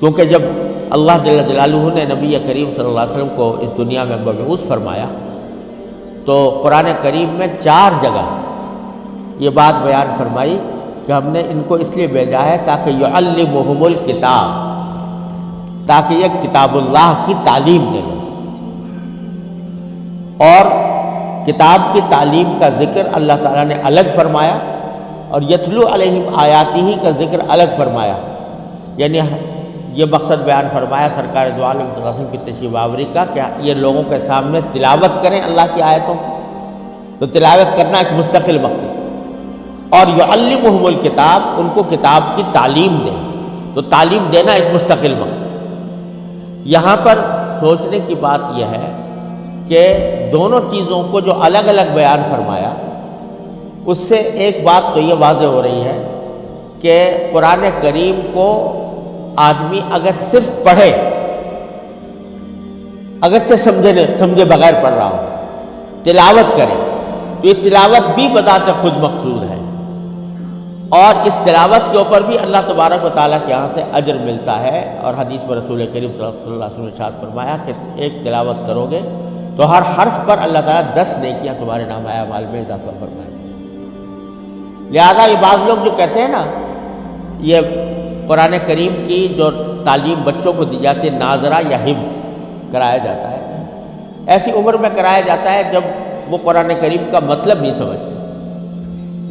کیونکہ جب اللہ جل جلالہ نے نبی کریم صلی اللہ علیہ وسلم کو اس دنیا میں مبعوث فرمایا تو قرآن کریم میں 4 جگہ یہ بات بیان فرمائی کہ ہم نے ان کو اس لیے بھیجا ہے تاکہ یعلمہم الکتاب، تاکہ یہ کتاب اللہ کی تعلیم دے لیں۔ اور کتاب کی تعلیم کا ذکر اللہ تعالیٰ نے الگ فرمایا اور یتلو علیہم آیاتہ کا ذکر الگ فرمایا، یعنی یہ مقصد بیان فرمایا سرکار دو عالم صلی اللہ علیہ وسلم کی تشریف آوری کا کہ یہ لوگوں کے سامنے تلاوت کریں اللہ کی آیتوں کی، تو تلاوت کرنا ایک مستقل مقصد، اور یعلمہم الکتاب، ان کو کتاب کی تعلیم دیں، تو تعلیم دینا ایک مستقل مقصد۔ یہاں پر سوچنے کی بات یہ ہے کہ دونوں چیزوں کو جو الگ الگ بیان فرمایا اس سے ایک بات تو یہ واضح ہو رہی ہے کہ قرآن کریم کو آدمی اگر صرف پڑھے، اگرچہ سمجھے بغیر پڑھ رہا ہو، تلاوت کرے تو یہ تلاوت بھی بذات خود مقصود ہے، اور اس تلاوت کے اوپر بھی اللہ تبارک و تعالیٰ کے یہاں سے اجر ملتا ہے۔ اور حدیث میں رسول کریم صلی اللہ علیہ وسلم نے ارشاد فرمایا کہ ایک تلاوت کرو گے تو ہر حرف پر اللہ تعالیٰ 10 نیکیاں تمہارے نام اعمال میں اضافہ فرمائے۔ لہذا یہ بعض لوگ جو کہتے ہیں نا، یہ قرآن کریم کی جو تعلیم بچوں کو دی جاتی ہے ناظرہ یا حفظ کرایا جاتا ہے، ایسی عمر میں کرایا جاتا ہے جب وہ قرآن کریم کا مطلب نہیں سمجھتے،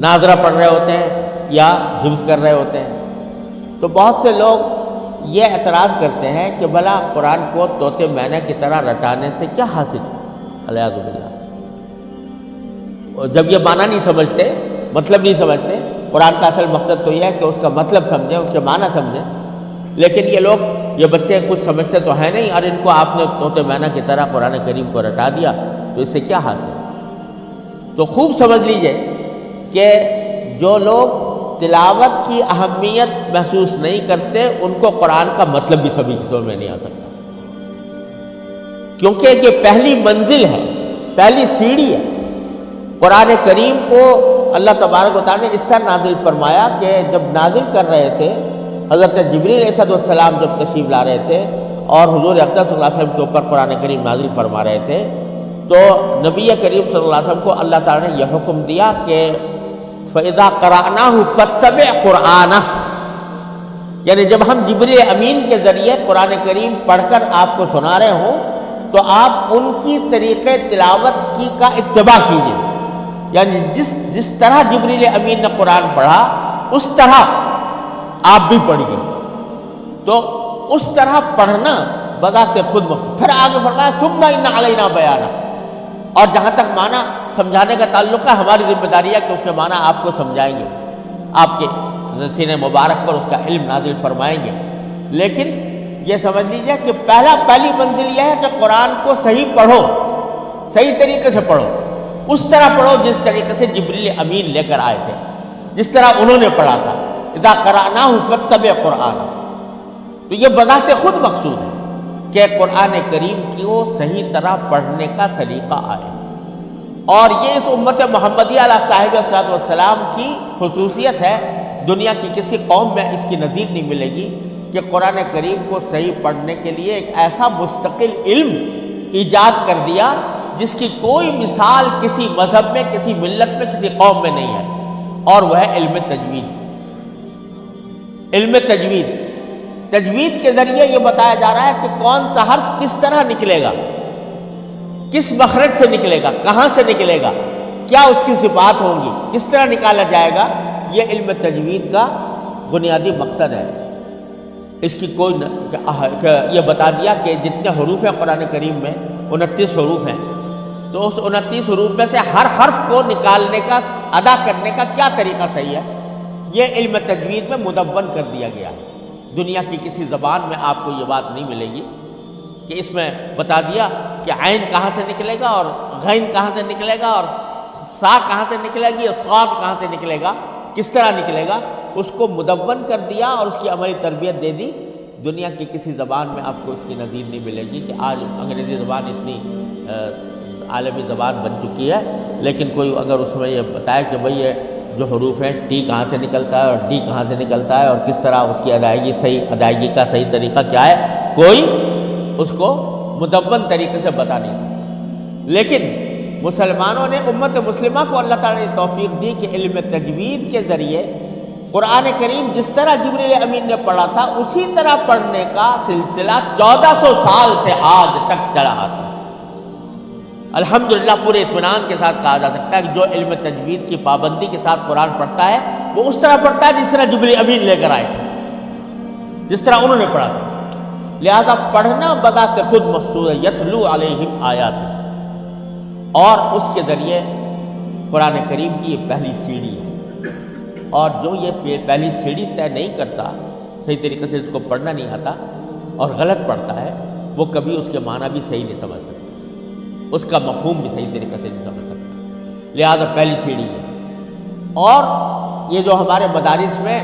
ناظرہ پڑھ رہے ہوتے ہیں یا حفظ کر رہے ہوتے ہیں، تو بہت سے لوگ یہ اعتراض کرتے ہیں کہ بھلا قرآن کو طوطے مینے کی طرح رٹانے سے کیا حاصل، علیہ باللہ۔ جب یہ معنی نہیں سمجھتے، مطلب نہیں سمجھتے، قرآن کا اصل مقصد تو یہ ہے کہ اس کا مطلب سمجھیں، اس کے معنی سمجھیں، لیکن یہ لوگ، یہ بچے کچھ سمجھتے تو ہیں نہیں، اور ان کو آپ نے طوطے مینا کی طرح قرآن کریم کو رٹا دیا تو اس سے کیا حاصل۔ تو خوب سمجھ لیجئے کہ جو لوگ تلاوت کی اہمیت محسوس نہیں کرتے ان کو قرآن کا مطلب بھی سمجھ میں نہیں آ سکتا، کیونکہ یہ پہلی منزل ہے، پہلی سیڑھی ہے۔ قرآن کریم کو اللہ تبارک و تعالیٰ نے اس طرح نازل فرمایا کہ جب نازل کر رہے تھے حضرت جبریل علیہ السلام جب تشریف لا رہے تھے اور حضور اقدس صلی اللہ علیہ وسلم کے اوپر قرآن کریم نازل فرما رہے تھے، تو نبی کریم صلی اللہ علیہ وسلم کو اللہ تعالیٰ نے یہ حکم دیا کہ فَإِذَا قَرَأْنَاهُ فَاتَّبِعْ قُرْآنَهُ، یعنی جب ہم جبریل امین کے ذریعے قرآن کریم پڑھ کر آپ کو سنا رہے ہوں تو آپ ان کی طریقے تلاوت کی کا اتباع کیجیے، یعنی جس طرح جبریل امین نے قرآن پڑھا اس طرح آپ بھی پڑھیے، تو اس طرح پڑھنا بذات خود مقصود۔ پھر آگے فرمایا ثُمَّ إِنَّ عَلَيْنَا بَيَانَهُ، اور جہاں تک معنی سمجھانے کا تعلق ہے ہماری ذمہ داری ہے کہ اس کے معنی آپ کو سمجھائیں گے، آپ کے سینے مبارک پر اس کا علم نازل فرمائیں گے، لیکن یہ سمجھ لیجئے کہ پہلی منزل یہ ہے کہ قرآن کو صحیح پڑھو، صحیح طریقے سے پڑھو، اس طرح پڑھو جس طریقے سے جبریل امین لے کر آئے تھے، جس طرح انہوں نے پڑھا تھا۔ اذا قرأناه فاتبع قرآنہ، تو یہ بذات خود مقصود ہے کہ قرآن کریم کو صحیح طرح پڑھنے کا سلیقہ آئے، اور یہ اس امت محمدیہ علیہ صاحب والسلام کی خصوصیت ہے، دنیا کی کسی قوم میں اس کی نظیر نہیں ملے گی کہ قرآن کریم کو صحیح پڑھنے کے لیے ایک ایسا مستقل علم ایجاد کر دیا جس کی کوئی مثال کسی مذہب میں، کسی ملت میں، کسی قوم میں نہیں ہے، اور وہ ہے علم تجوید۔ علم تجوید کے ذریعے یہ بتایا جا رہا ہے کہ کون سا حرف کس طرح نکلے گا، کس مخرج سے نکلے گا، کہاں سے نکلے گا، کیا اس کی صفات ہوں گی، کس طرح نکالا جائے گا، یہ علم تجوید کا بنیادی مقصد ہے۔ اس کی کوئی یہ بتا دیا کہ جتنے حروف ہیں قرآن کریم میں 29 حروف ہیں، تو اس 29 حروف میں سے ہر حرف کو نکالنے کا، ادا کرنے کا کیا طریقہ صحیح ہے، یہ علم تجوید میں مدون کر دیا گیا ہے۔ دنیا کی کسی زبان میں آپ کو یہ بات نہیں ملے گی کہ اس میں بتا دیا کہ عین کہاں سے نکلے گا اور غین کہاں سے نکلے گا اور سا کہاں سے نکلے گی اور صاد کہاں سے نکلے گا، کس طرح نکلے گا، اس کو مدون کر دیا اور اس کی عملی تربیت دے دی۔ دنیا کی کسی زبان میں آپ کو اس کی نظیر نہیں ملے گی کہ آج انگریزی زبان اتنی عالمی زبان بن چکی ہے، لیکن کوئی اگر اس میں یہ بتائے کہ بھئی یہ جو حروف ہیں ٹی کہاں سے نکلتا ہے اور ڈی کہاں سے نکلتا ہے اور کس طرح اس کی ادائیگی کا صحیح طریقہ کیا ہے، کوئی اس کو مدون طریقے سے بتا نہیں سکتا۔ لیکن مسلمانوں نے، امت مسلمہ کو اللہ تعالیٰ نے توفیق دی کہ علم تجوید کے ذریعے قرآن کریم جس طرح جبریل امین نے پڑھا تھا اسی طرح پڑھنے کا سلسلہ 1400 سال سے آج تک چلا آتا ہے۔ الحمدللہ پورے اطمینان کے ساتھ کہا جا سکتا ہے کہ جو علم تجوید کی پابندی کے ساتھ قرآن پڑھتا ہے وہ اس طرح پڑھتا ہے جس طرح جبریل امین لے کر آئے تھے، جس طرح انہوں نے پڑھا تھا۔ لہذا پڑھنا بذات خود مستور ہے، یتلو علیہم آیات، اور اس کے ذریعے قرآن کریم کی یہ پہلی سیڑھی ہے۔ اور جو یہ پہلی سیڑھی طے نہیں کرتا، صحیح طریقے سے اس کو پڑھنا نہیں آتا اور غلط پڑھتا ہے، وہ کبھی اس کے معنی بھی صحیح نہیں سمجھ سکتا، اس کا مفہوم بھی صحیح طریقے سے نہیں سمجھ سکتا۔ لہذا پہلی سیڑھی ہے۔ اور یہ جو ہمارے مدارس میں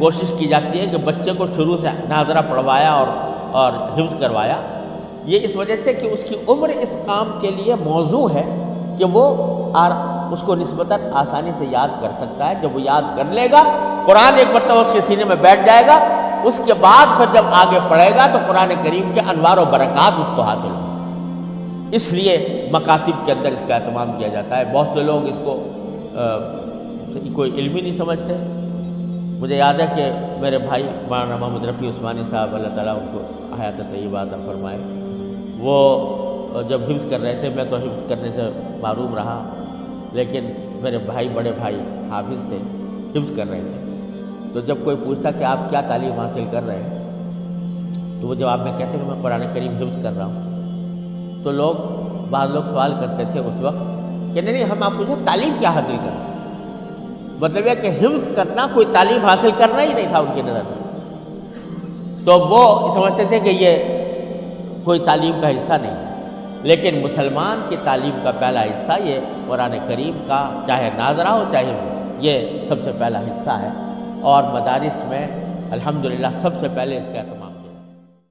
کوشش کی جاتی ہے کہ بچے کو شروع سے ناظرہ پڑھوایا اور حفظ کروایا، یہ اس وجہ سے کہ اس کی عمر اس کام کے لیے موزوں ہے کہ وہ اس کو نسبتاً آسانی سے یاد کر سکتا ہے۔ جب وہ یاد کر لے گا، قرآن ایک مرتبہ اس کے سینے میں بیٹھ جائے گا، اس کے بعد پھر جب آگے پڑھے گا تو قرآن کریم کے انوار و برکات اس کو حاصل ہوں۔ اس لیے مکاتب کے اندر اس کا اہتمام کیا جاتا ہے۔ بہت سے لوگ اس کو کوئی علم ہی نہیں سمجھتے۔ مجھے یاد ہے کہ میرے بھائی مولانا محمد رفیع عثمانی صاحب، اللہ تعالیٰ ان کو حیات طیبہ عطا فرمائے، وہ جب حفظ کر رہے تھے، میں تو حفظ کرنے سے محروم رہا، لیکن میرے بھائی، بڑے بھائی حافظ تھے، حفظ کر رہے تھے۔ تو جب کوئی پوچھتا کہ آپ کیا تعلیم حاصل کر رہے ہیں، تو وہ جواب میں کہتے کہ میں قرآن کریم حفظ کر رہا ہوں۔ تو بعض لوگ سوال کرتے تھے اس وقت کہ نہیں ہم آپ پوچھیں تعلیم کیا حاصل کریں، مطلب یہ کہ حفظ کرنا کوئی تعلیم حاصل کرنا ہی نہیں تھا ان کی نظر میں، تو وہ سمجھتے تھے کہ یہ کوئی تعلیم کا حصہ نہیں ہے۔ لیکن مسلمان کی تعلیم کا پہلا حصہ یہ قرآن کریم کا، چاہے ناظرہ ہو چاہے یہ سب سے پہلا حصہ ہے، اور مدارس میں الحمدللہ سب سے پہلے اس کا اہتمام